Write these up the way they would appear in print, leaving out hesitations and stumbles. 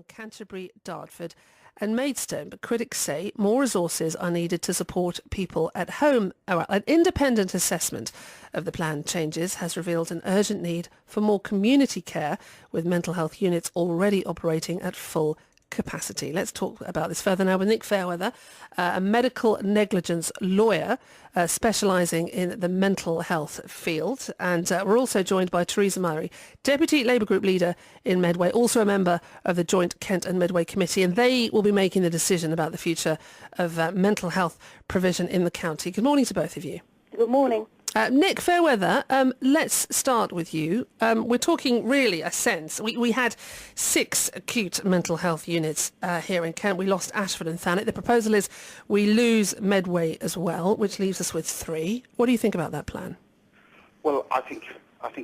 Canterbury, Dartford and Maidstone, but critics say more resources are needed to support people at home. An independent assessment of the planned changes has revealed an urgent need for more community care, with mental health units already operating at full capacity. Let's talk about this further now with Nick Fairweather, a medical negligence lawyer specialising in the mental health field. And we're also joined by Theresa Murray, Deputy Labour Group Leader in Medway, also a member of the Joint Kent and Medway Committee, and they will be making the decision about the future of mental health provision in the county. Good morning to both of you. Good morning. Nick Fairweather, let's start with you. We're talking really a sense. We had 6 acute mental health units here in Kent. We lost Ashford and Thanet. The proposal is we lose Medway as well, which leaves us with 3. What do you think about that plan? Well, I think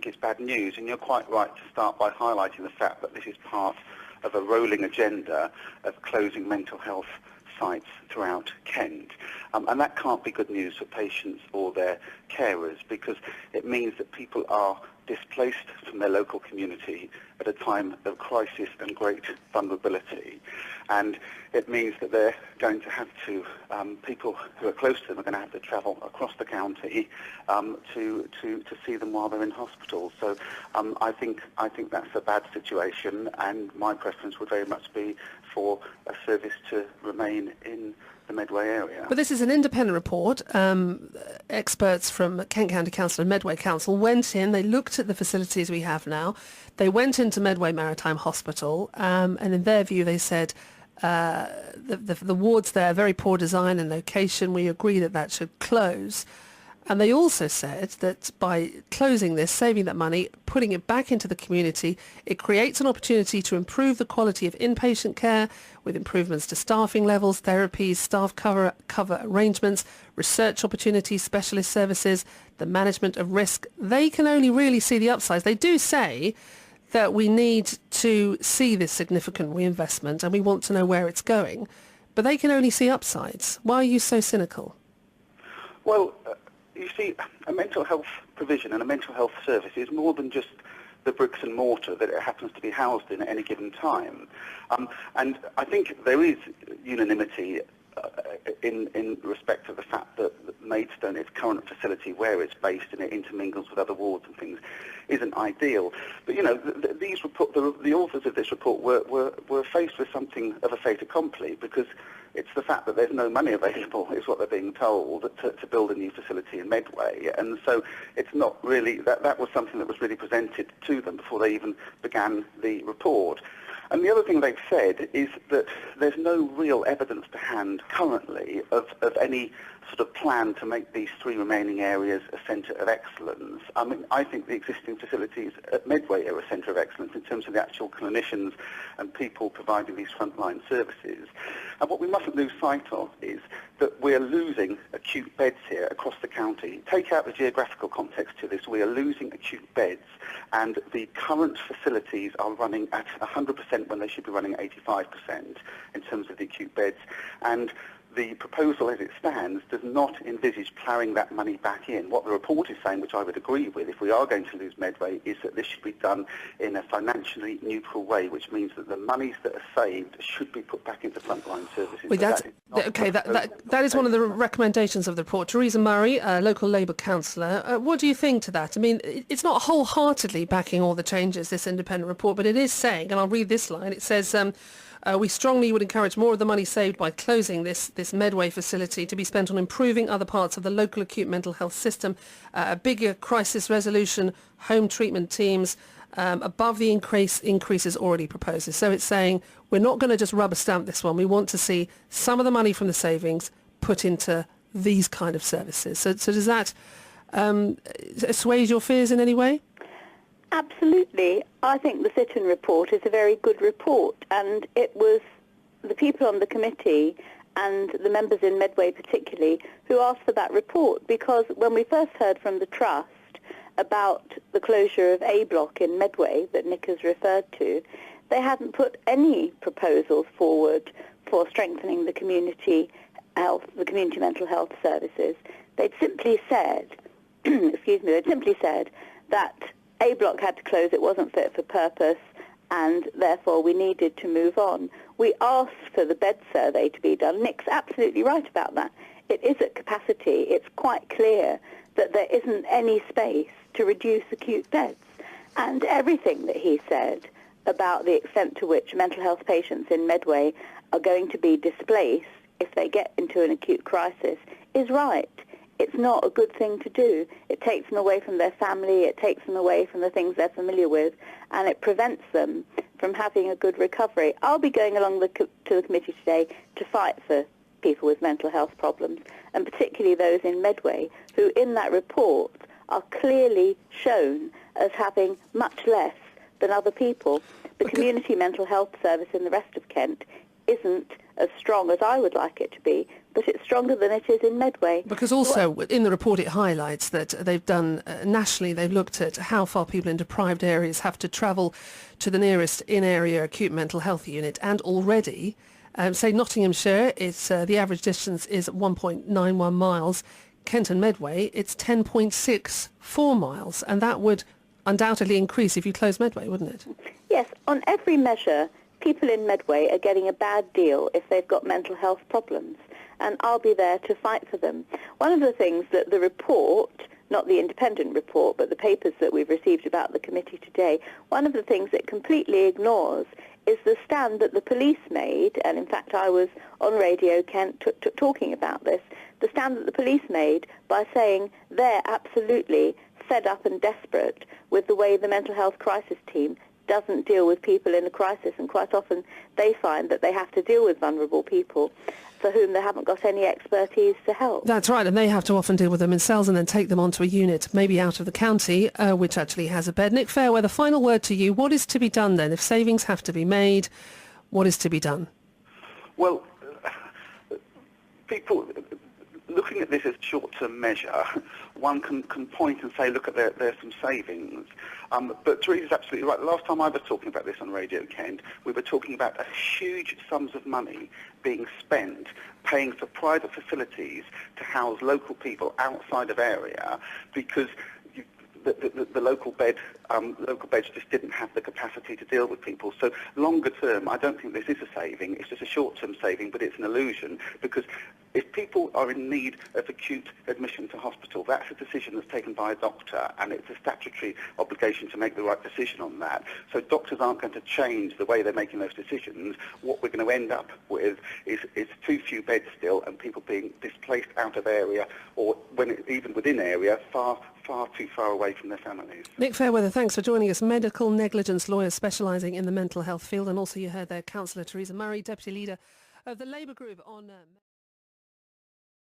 it's bad news, and you're quite right to start by highlighting the fact that this is part of a rolling agenda of closing mental health sites throughout Kent. And that can't be good news for patients or their carers, because it means that people are displaced from their local community at a time of crisis and great vulnerability. And it means that they're going to have to, people who are close to them are going to have to travel across the county to see them while they're in hospital. So I think that's a bad situation, and my preference would very much be for a service to remain in the Medway area. But this is an independent report. Experts from Kent County Council and Medway Council went in, they looked at the facilities we have now, they went into Medway Maritime Hospital, and in their view they said the wards there, very poor design and location, we agree that should close. And they also said that by closing this, saving that money, putting it back into the community, it creates an opportunity to improve the quality of inpatient care with improvements to staffing levels, therapies, staff cover arrangements, research opportunities, specialist services, the management of risk. They can only really see the upsides. They do say that we need to see this significant reinvestment and we want to know where it's going, but they can only see upsides. Why are you so cynical? Well, you see, a mental health provision and a mental health service is more than just the bricks and mortar that it happens to be housed in at any given time. And I think there is unanimity in respect to the fact that Maidstone, its current facility where it's based and it intermingles with other wards and things, isn't ideal. But you know, the authors of this report were faced with something of a fait accompli, because it's the fact that there's no money available is what they're being told to build a new facility in Medway. And so it's not really, that was something that was really presented to them before they even began the report. And the other thing they've said is that there's no real evidence to hand currently of any sort of plan to make these 3 remaining areas a centre of excellence. I mean, I think the existing facilities at Medway are a centre of excellence in terms of the actual clinicians and people providing these frontline services. And what we mustn't lose sight of is that we're losing acute beds here across the county. Take out the geographical context to this. We are losing acute beds, and the current facilities are running at 100% when they should be running at 85% in terms of the acute beds. And the proposal as it stands does not envisage ploughing that money back in. What the report is saying, which I would agree with, if we are going to lose Medway, is that this should be done in a financially neutral way, which means that the monies that are saved should be put back into frontline services. Well, that is one of the recommendations of the report. Theresa Murray, a local Labour councillor, what do you think to that? I mean, it's not wholeheartedly backing all the changes, this independent report, but it is saying, and I'll read this line, it says, we strongly would encourage more of the money saved by closing this Medway facility to be spent on improving other parts of the local acute mental health system, a bigger crisis resolution, home treatment teams, above the increases already proposed. So it's saying we're not going to just rubber stamp this one. We want to see some of the money from the savings put into these kind of services. So does that assuage your fears in any way? Absolutely. I think the Sit-in report is a very good report, and it was the people on the committee and the members in Medway particularly who asked for that report, because when we first heard from the Trust about the closure of A Block in Medway that Nick has referred to, they hadn't put any proposals forward for strengthening the community mental health services. They'd simply said, they'd simply said that A Block had to close, it wasn't fit for purpose, and therefore we needed to move on. We asked for the bed survey to be done. Nick's absolutely right about that. It is at capacity. It's quite clear that there isn't any space to reduce acute beds. And everything that he said about the extent to which mental health patients in Medway are going to be displaced if they get into an acute crisis is right. It's not a good thing to do. It takes them away from their family, it takes them away from the things they're familiar with, and it prevents them from having a good recovery. I'll be going along to the committee today to fight for people with mental health problems, and particularly those in Medway, who in that report are clearly shown as having much less than other people. The community mental health service in the rest of Kent isn't as strong as I would like it to be, but it's stronger than it is in Medway. Because also in the report it highlights that they've done nationally, they've looked at how far people in deprived areas have to travel to the nearest in-area acute mental health unit, and already, say Nottinghamshire, it's the average distance is 1.91 miles. Kent and Medway, it's 10.64 miles, and that would undoubtedly increase if you close Medway, wouldn't it? Yes, on every measure, people in Medway are getting a bad deal if they've got mental health problems, and I'll be there to fight for them. One of the things that the report, not the independent report, but the papers that we've received about the committee today, one of the things it completely ignores is the stand that the police made, and in fact I was on Radio Kent talking about this, the stand that the police made by saying they're absolutely fed up and desperate with the way the mental health crisis team doesn't deal with people in a crisis, and quite often they find that they have to deal with vulnerable people for whom they haven't got any expertise to help. That's right, and they have to often deal with them themselves and then take them onto a unit, maybe out of the county, which actually has a bed. Nick Fairweather, final word to you. What is to be done then? If savings have to be made, what is to be done? Well, people looking at this as a short-term measure, one can point and say, look, there's some savings. But Teresa's absolutely right. The last time I was talking about this on Radio Kent, we were talking about huge sums of money being spent paying for private facilities to house local people outside of area because the local beds just didn't have the capacity to deal with people. So longer term, I don't think this is a saving. It's just a short-term saving, but it's an illusion, because if people are in need of acute admission to hospital, that's a decision that's taken by a doctor, and it's a statutory obligation to make the right decision on that. So doctors aren't going to change the way they're making those decisions. What we're going to end up with is too few beds still, and people being displaced out of area, or even within area, far too far away from their families. Nick Fairweather, thanks for joining us. Medical negligence lawyer specialising in the mental health field, and also you heard there Councillor Teresa Murray, Deputy Leader of the Labour Group on...